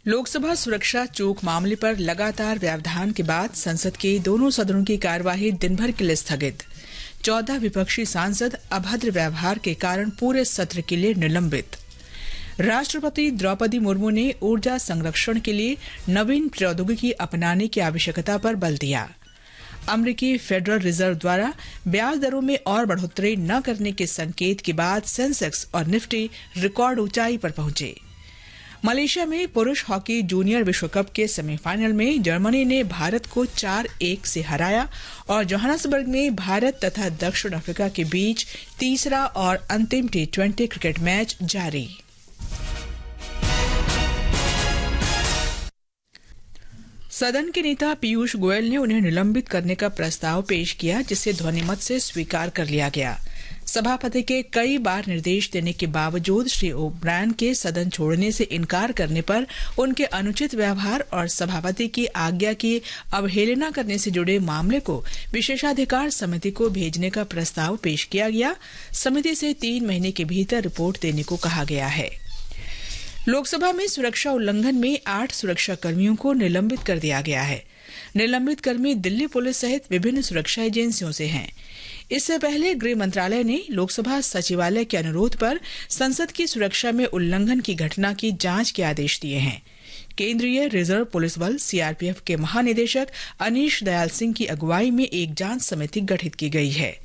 लोकसभा सुरक्षा चूक मामले पर लगातार व्यवधान के बाद संसद के दोनों सदनों की कार्यवाही दिन भर के लिए स्थगित। 14 विपक्षी सांसद अभद्र व्यवहार के कारण पूरे सत्र के लिए निलंबित। राष्ट्रपति द्रौपदी मुर्मू ने ऊर्जा संरक्षण के लिए नवीन प्रौद्योगिकी अपनाने की आवश्यकता पर बल दिया। अमेरिकी फेडरल रिजर्व द्वारा ब्याज दरों में और बढ़ोतरी न करने के संकेत के बाद सेंसेक्स और निफ्टी रिकॉर्ड ऊंचाई पर पहुंचे। मलेशिया में पुरुष हॉकी जूनियर विश्व कप के सेमीफाइनल में जर्मनी ने भारत को 4-1 से हराया और जोहान्सबर्ग में भारत तथा दक्षिण अफ्रीका के बीच तीसरा और अंतिम T20 क्रिकेट मैच जारी। सदन के नेता पीयूष गोयल ने उन्हें निलंबित करने का प्रस्ताव पेश किया, जिसे ध्वनिमत से स्वीकार कर लिया गया। सभापति के कई बार निर्देश देने के बावजूद श्री ओब्रायन के सदन छोड़ने से इनकार करने पर उनके अनुचित व्यवहार और सभापति की आज्ञा की अवहेलना करने से जुड़े मामले को विशेषाधिकार समिति को भेजने का प्रस्ताव पेश किया गया। समिति से 3 महीने के भीतर रिपोर्ट देने को कहा गया है। लोकसभा में सुरक्षा उल्लंघन में 8 सुरक्षा कर्मियों को निलंबित कर दिया गया है। निलंबित कर्मी दिल्ली पुलिस सहित विभिन्न सुरक्षा एजेंसियों से हैं। इससे पहले गृह मंत्रालय ने लोकसभा सचिवालय के अनुरोध पर संसद की सुरक्षा में उल्लंघन की घटना की जांच के आदेश दिए हैं। केंद्रीय रिजर्व पुलिस बल सीआरपीएफ के महानिदेशक अनीश दयाल सिंह की अगुवाई में एक जांच समिति गठित की गई है।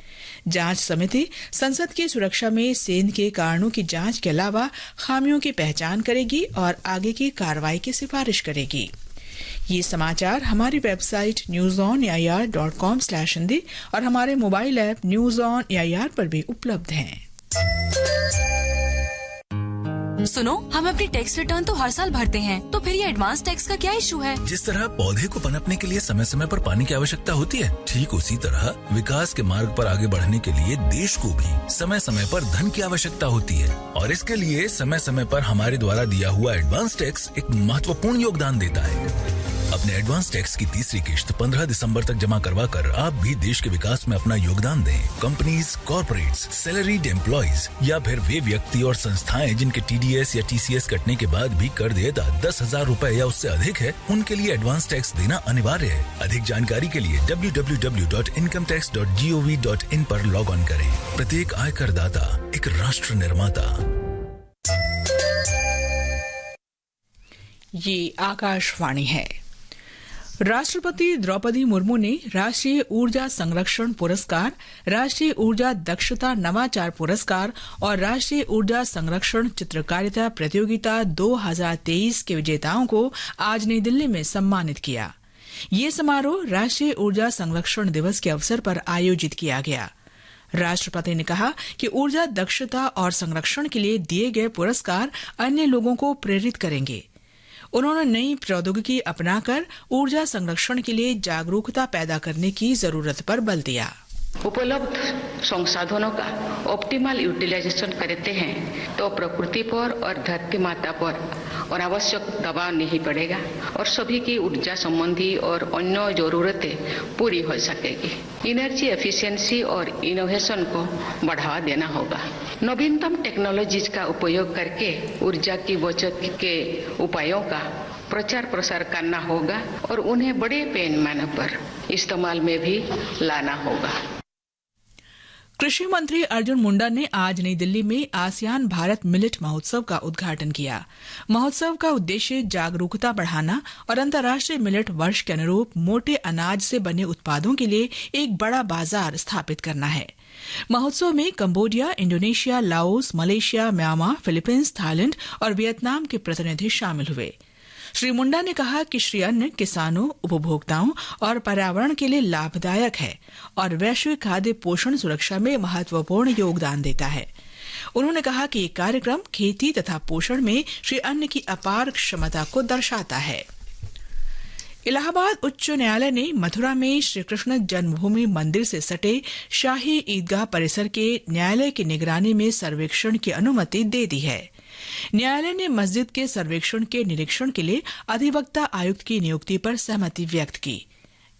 जांच समिति संसद की सुरक्षा में सेंध के कारणों की जांच के अलावा खामियों की पहचान करेगी और आगे की कार्रवाई की सिफारिश करेगी। ये समाचार हमारी वेबसाइट newsonair.com/हिंदी और हमारे mobile app news on AIR पर भी उपलब्ध हैं। सुनो, हम अपनी टैक्स रिटर्न तो हर साल भरते हैं, तो फिर ये एडवांस टैक्स का क्या इशू है? जिस तरह पौधे को पनपने के लिए समय समय पर पानी की आवश्यकता होती है, ठीक उसी तरह विकास के मार्ग पर आगे बढ़ने के लिए देश को भी समय समय पर धन की आवश्यकता होती है और इसके लिए समय समय पर हमारे द्वारा दिया हुआ एडवांस टैक्स एक महत्वपूर्ण योगदान देता है। अपने एडवांस टैक्स की तीसरी किश्त 15 दिसंबर तक जमा करवा कर आप भी देश के विकास में अपना योगदान दें। कंपनीज, कॉर्पोरेट्स, सैलरीड एम्प्लॉइज या फिर वे व्यक्ति और संस्थाएं जिनके TDS या TCS कटने के बाद भी कर देयता 10,000 रूपए या उससे अधिक है, उनके लिए एडवांस टैक्स देना अनिवार्य है। अधिक जानकारी के लिए www.incometax.gov.in पर लॉग ऑन करें। प्रत्येक आयकर दाता एक राष्ट्र निर्माता। ये आकाशवाणी है। राष्ट्रपति द्रौपदी मुर्मू ने राष्ट्रीय ऊर्जा संरक्षण पुरस्कार, राष्ट्रीय ऊर्जा दक्षता नवाचार पुरस्कार और राष्ट्रीय ऊर्जा संरक्षण चित्रकारिता प्रतियोगिता 2023 के विजेताओं को आज नई दिल्ली में सम्मानित किया। ये समारोह राष्ट्रीय ऊर्जा संरक्षण दिवस के अवसर पर आयोजित किया गया। राष्ट्रपति ने कहा कि ऊर्जा दक्षता और संरक्षण के लिए दिए गए पुरस्कार अन्य लोगों को प्रेरित करेंगे। उन्होंने नई प्रौद्योगिकी अपनाकर ऊर्जा संरक्षण के लिए जागरूकता पैदा करने की जरूरत पर बल दिया। उपलब्ध संसाधनों का ऑप्टिमल यूटिलाइजेशन करते हैं तो प्रकृति पर और धरती माता पर अनावश्यक दबाव नहीं पड़ेगा और सभी की ऊर्जा संबंधी और अन्य जरूरतें पूरी हो सकेगी। एनर्जी एफिशिएंसी और इनोवेशन को बढ़ावा देना होगा। नवीनतम टेक्नोलॉजीज का उपयोग करके ऊर्जा की बचत के उपायों का प्रचार प्रसार करना होगा और उन्हें बड़े पैमाने पर इस्तेमाल में भी लाना होगा। कृषि मंत्री अर्जुन मुंडा ने आज नई दिल्ली में आसियान भारत मिलेट महोत्सव का उद्घाटन किया। महोत्सव का उद्देश्य जागरूकता बढ़ाना और अंतर्राष्ट्रीय मिलेट वर्ष के अनुरूप मोटे अनाज से बने उत्पादों के लिए एक बड़ा बाजार स्थापित करना है। महोत्सव में Cambodia, Indonesia, Laos, Malaysia, Myanmar, Philippines, Thailand और वियतनाम के प्रतिनिधि शामिल हुए। श्री मुंडा ने कहा कि श्री अन्न किसानों, उपभोक्ताओं और पर्यावरण के लिए लाभदायक है और वैश्विक खाद्य पोषण सुरक्षा में महत्वपूर्ण योगदान देता है। उन्होंने कहा कि ये कार्यक्रम खेती तथा पोषण में श्री अन्न की अपार क्षमता को दर्शाता है। इलाहाबाद उच्च न्यायालय ने मथुरा में श्री कृष्ण जन्मभूमि मंदिर से सटे शाही ईदगाह परिसर के न्यायालय की निगरानी में सर्वेक्षण की अनुमति दे दी है। न्यायालय ने मस्जिद के सर्वेक्षण के निरीक्षण के लिए अधिवक्ता आयुक्त की नियुक्ति पर सहमति व्यक्त की।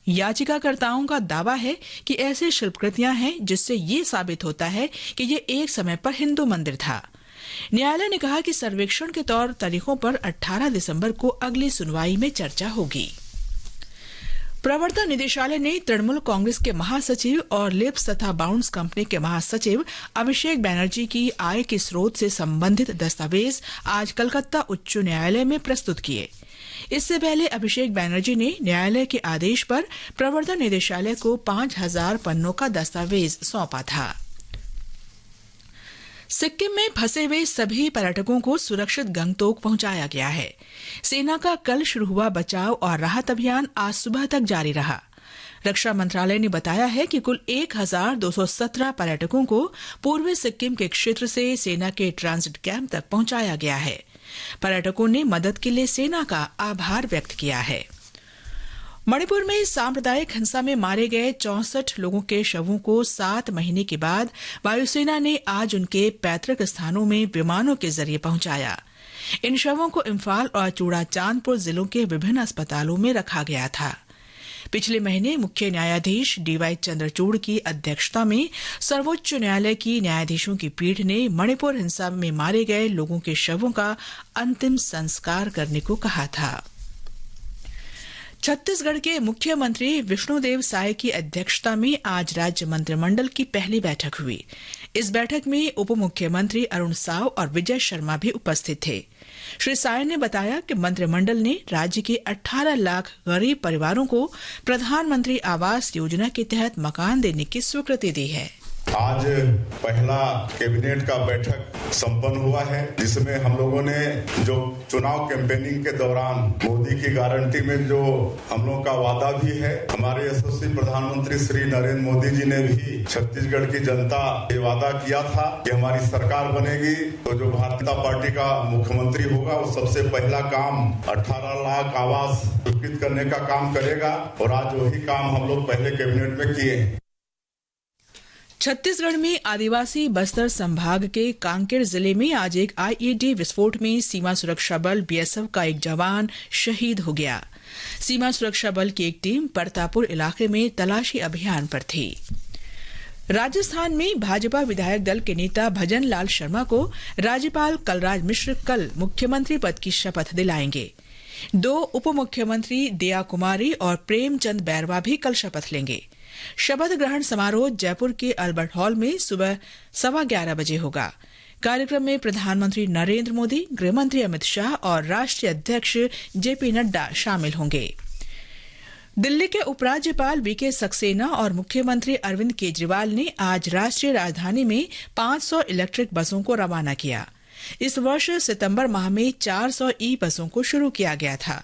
याचिकाकर्ताओं का दावा है कि ऐसी शिल्पकृतियां हैं जिससे ये साबित होता है कि ये एक समय पर हिंदू मंदिर था। न्यायालय ने कहा कि सर्वेक्षण के तौर तरीकों पर 18 दिसंबर को अगली सुनवाई में चर्चा होगी। प्रवर्तन निदेशालय ने तृणमूल कांग्रेस के महासचिव और लिप्स तथा बाउंस कंपनी के महासचिव अभिषेक बैनर्जी की आय के स्रोत से संबंधित दस्तावेज आज कलकत्ता उच्च न्यायालय में प्रस्तुत किए। इससे पहले अभिषेक बैनर्जी ने न्यायालय के आदेश पर प्रवर्तन निदेशालय को 5000 पन्नों का दस्तावेज सौंपा था। सिक्किम में फंसे हुए सभी पर्यटकों को सुरक्षित गंगटोक पहुंचाया गया है। सेना का कल शुरू हुआ बचाव और राहत अभियान आज सुबह तक जारी रहा। रक्षा मंत्रालय ने बताया है कि कुल 1217 पर्यटकों को पूर्वी सिक्किम के क्षेत्र से सेना के ट्रांजिट कैंप तक पहुंचाया गया है। पर्यटकों ने मदद के लिए सेना का आभार व्यक्त किया है। मणिपुर में सांप्रदायिक हिंसा में मारे गए 64 लोगों के शवों को 7 महीने के बाद वायुसेना ने आज उनके पैतृक स्थानों में विमानों के जरिए पहुंचाया। इन शवों को इम्फाल और चूड़ाचांदपुर जिलों के विभिन्न अस्पतालों में रखा गया था। पिछले महीने मुख्य न्यायाधीश डीवाई चंद्रचूड़ की अध्यक्षता में सर्वोच्च न्यायालय की न्यायाधीशों की पीठ ने मणिपुर हिंसा में मारे गए लोगों के शवों का अंतिम संस्कार करने को कहा था। छत्तीसगढ़ के मुख्यमंत्री विष्णुदेव साय की अध्यक्षता में आज राज्य मंत्रिमंडल की पहली बैठक हुई। इस बैठक में उप मुख्यमंत्री अरुण साव और विजय शर्मा भी उपस्थित थे। श्री साय ने बताया कि मंत्रिमंडल ने राज्य के 18 लाख गरीब परिवारों को प्रधानमंत्री आवास योजना के तहत मकान देने की स्वीकृति दी है। आज पहला कैबिनेट का बैठक संपन्न हुआ है, जिसमें हम लोगों ने जो चुनाव कैंपेनिंग के दौरान मोदी की गारंटी में जो हम लोगों का वादा भी है, हमारे यशस्वी प्रधानमंत्री श्री नरेंद्र मोदी जी ने भी छत्तीसगढ़ की जनता ये वादा किया था कि हमारी सरकार बनेगी तो जो भारतीय जनता पार्टी का मुख्यमंत्री होगा वो सबसे पहला काम 18 लाख आवास स्वीकृत करने का काम करेगा, और आज वही काम हम लोग पहले कैबिनेट में किए हैं। छत्तीसगढ़ में आदिवासी बस्तर संभाग के कांकेर जिले में आज एक आईईडी विस्फोट में सीमा सुरक्षा बल बीएसएफ का एक जवान शहीद हो गया। सीमा सुरक्षा बल की एक टीम परतापुर इलाके में तलाशी अभियान पर थी। राजस्थान में भाजपा विधायक दल के नेता भजन लाल शर्मा को राज्यपाल कलराज मिश्र कल मुख्यमंत्री पद की शपथ दिलाएंगे। 2 उप मुख्यमंत्री दया कुमारी और प्रेमचंद बैरवा भी कल शपथ लेंगे। शपथ ग्रहण समारोह जयपुर के अल्बर्ट हॉल में सुबह 11:15 बजे होगा। कार्यक्रम में प्रधानमंत्री नरेंद्र मोदी, गृहमंत्री अमित शाह और राष्ट्रीय अध्यक्ष जेपी नड्डा शामिल होंगे। दिल्ली के उपराज्यपाल वीके सक्सेना और मुख्यमंत्री अरविंद केजरीवाल ने आज राष्ट्रीय राजधानी में 500 इलेक्ट्रिक बसों को रवाना किया। इस वर्ष सितंबर माह में 400 ई बसों को शुरू किया गया था।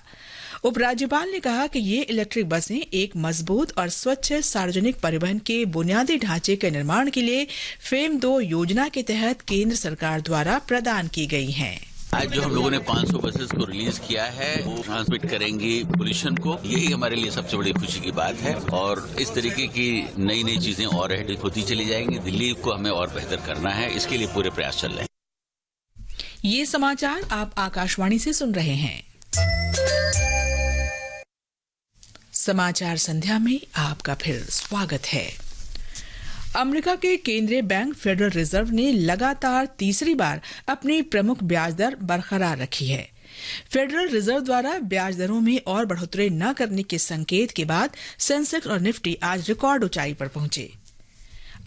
उपराज्यपाल ने कहा कि ये इलेक्ट्रिक बसें एक मजबूत और स्वच्छ सार्वजनिक परिवहन के बुनियादी ढांचे के निर्माण के लिए फेम 2 योजना के तहत केंद्र सरकार द्वारा प्रदान की गई हैं। आज जो हम लोगों ने 500 बसेस को रिलीज किया है वो ट्रांसमिट करेंगी पोल्यूशन को, यही हमारे लिए सबसे बड़ी खुशी की बात है। और इस तरीके की नई नई चीजें और ऐड होती चली जाएंगी। दिल्ली को हमें और बेहतर करना है, इसके लिए पूरे प्रयास चल रहे हैं। ये समाचार आप आकाशवाणी से सुन रहे हैं। समाचार संध्या में आपका फिर स्वागत है। अमेरिका के केंद्रीय बैंक फेडरल रिजर्व ने लगातार तीसरी बार अपनी प्रमुख ब्याज दर बरकरार रखी है। फेडरल रिजर्व द्वारा ब्याज दरों में और बढ़ोतरी न करने के संकेत के बाद सेंसेक्स और निफ्टी आज रिकॉर्ड ऊंचाई पर पहुंचे।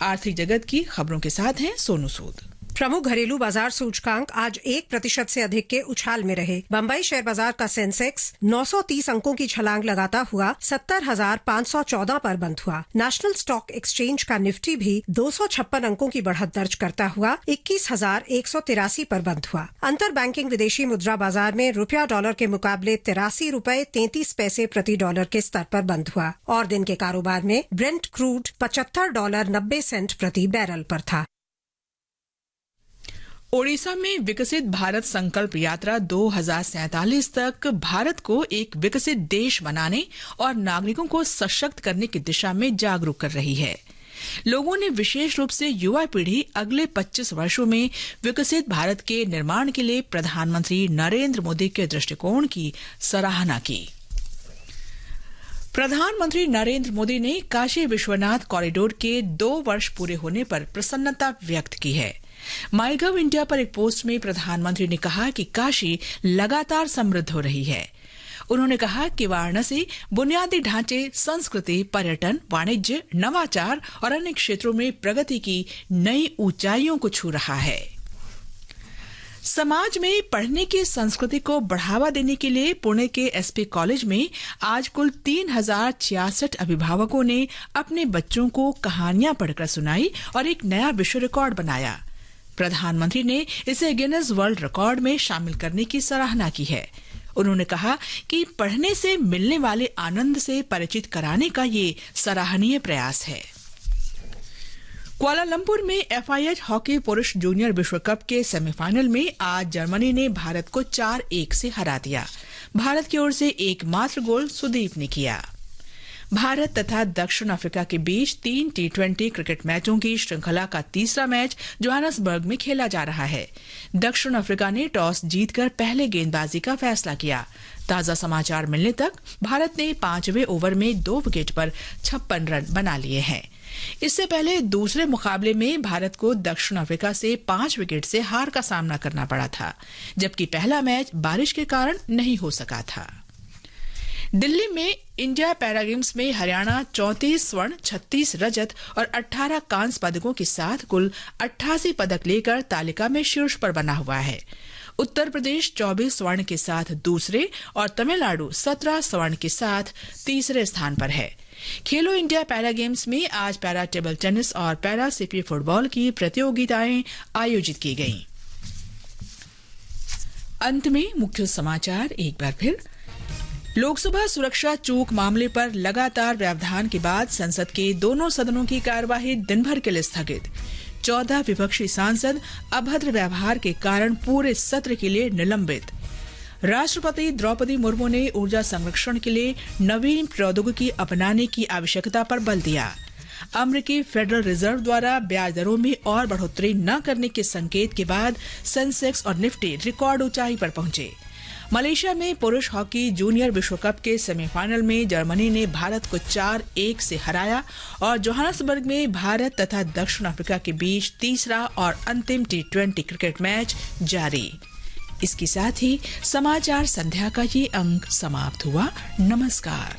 आर्थिक जगत की खबरों के साथ हैं सोनू सूद। प्रमुख घरेलू बाजार सूचकांक आज 1% से अधिक के उछाल में रहे। बम्बई शेयर बाजार का सेंसेक्स 930 अंकों की छलांग लगाता हुआ 70,514 पर बंद हुआ। नेशनल स्टॉक एक्सचेंज का निफ्टी भी 256 अंकों की बढ़त दर्ज करता हुआ 21,183 पर बंद हुआ। अंतर बैंकिंग विदेशी मुद्रा बाजार में रुपया डॉलर के मुकाबले 83 रुपए 33 पैसे प्रति डॉलर के स्तर पर बंद हुआ और दिन के कारोबार में ब्रेंट क्रूड $75.90 प्रति बैरल पर था। ओडिशा में विकसित भारत संकल्प यात्रा 2047 तक भारत को एक विकसित देश बनाने और नागरिकों को सशक्त करने की दिशा में जागरूक कर रही है। लोगों ने विशेष रूप से युवा पीढ़ी अगले 25 वर्षों में विकसित भारत के निर्माण के लिए प्रधानमंत्री नरेंद्र मोदी के दृष्टिकोण की सराहना की। प्रधानमंत्री नरेंद्र मोदी ने काशी विश्वनाथ कॉरिडोर के 2 वर्ष पूरे होने पर प्रसन्नता व्यक्त की है। माईगव इंडिया पर एक पोस्ट में प्रधानमंत्री ने कहा कि काशी लगातार समृद्ध हो रही है। उन्होंने कहा कि वाराणसी बुनियादी ढांचे, संस्कृति, पर्यटन, वाणिज्य, नवाचार और अन्य क्षेत्रों में प्रगति की नई ऊंचाइयों को छू रहा है। समाज में पढ़ने की संस्कृति को बढ़ावा देने के लिए पुणे के एसपी कॉलेज में आज कुल 3066 अभिभावकों ने अपने बच्चों को कहानियां पढ़कर सुनाई और एक नया विश्व रिकॉर्ड बनाया। प्रधानमंत्री ने इसे गिनेस वर्ल्ड रिकॉर्ड में शामिल करने की सराहना की है। उन्होंने कहा कि पढ़ने से मिलने वाले आनंद से परिचित कराने का ये सराहनीय प्रयास है। कुआलालंपुर में FIH हॉकी पुरुष जूनियर विश्व कप के सेमीफाइनल में आज जर्मनी ने भारत को 4-1 से हरा दिया। भारत की ओर से एकमात्र गोल सुदीप ने किया। भारत तथा दक्षिण अफ्रीका के बीच 3 T20 क्रिकेट मैचों की श्रृंखला का तीसरा मैच जोहान्सबर्ग में खेला जा रहा है। दक्षिण अफ्रीका ने टॉस जीतकर पहले गेंदबाजी का फैसला किया। ताजा समाचार मिलने तक भारत ने 5वें ओवर में 2 विकेट पर 56 रन बना लिए हैं। इससे पहले दूसरे मुकाबले में भारत को दक्षिण अफ्रीका से 5 विकेट से हार का सामना करना पड़ा था, जबकि पहला मैच बारिश के कारण नहीं हो सका था। दिल्ली में इंडिया पैरा गेम्स में हरियाणा 34 स्वर्ण, 36 रजत और 18 कांस्य पदकों के साथ कुल 88 पदक लेकर तालिका में शीर्ष पर बना हुआ है। उत्तर प्रदेश 24 स्वर्ण के साथ दूसरे और तमिलनाडु 17 स्वर्ण के साथ तीसरे स्थान पर है। खेलो इंडिया पैरा गेम्स में आज पैरा टेबल टेनिस और पैरा सीपी फुटबॉल की प्रतियोगिताएं आयोजित की गईं। अंत में मुख्य समाचार एक बार फिर। लोकसभा सुरक्षा चूक मामले पर लगातार व्यवधान के बाद संसद के दोनों सदनों की कार्यवाही दिन भर के लिए स्थगित। 14 विपक्षी सांसद अभद्र व्यवहार के कारण पूरे सत्र के लिए निलंबित। राष्ट्रपति द्रौपदी मुर्मू ने ऊर्जा संरक्षण के लिए नवीन प्रौद्योगिकी अपनाने की आवश्यकता पर बल दिया। अमेरिकी फेडरल रिजर्व द्वारा ब्याज दरों में और बढ़ोतरी न करने के संकेत के बाद सेंसेक्स और निफ्टी रिकॉर्ड ऊंचाई पर पहुंचे। मलेशिया में पुरुष हॉकी जूनियर विश्व कप के सेमीफाइनल में जर्मनी ने भारत को 4-1 से हराया और जोहान्सबर्ग में भारत तथा दक्षिण अफ्रीका के बीच तीसरा और अंतिम T20 क्रिकेट मैच जारी। इसके साथ ही समाचार संध्या का ये अंक समाप्त हुआ। नमस्कार।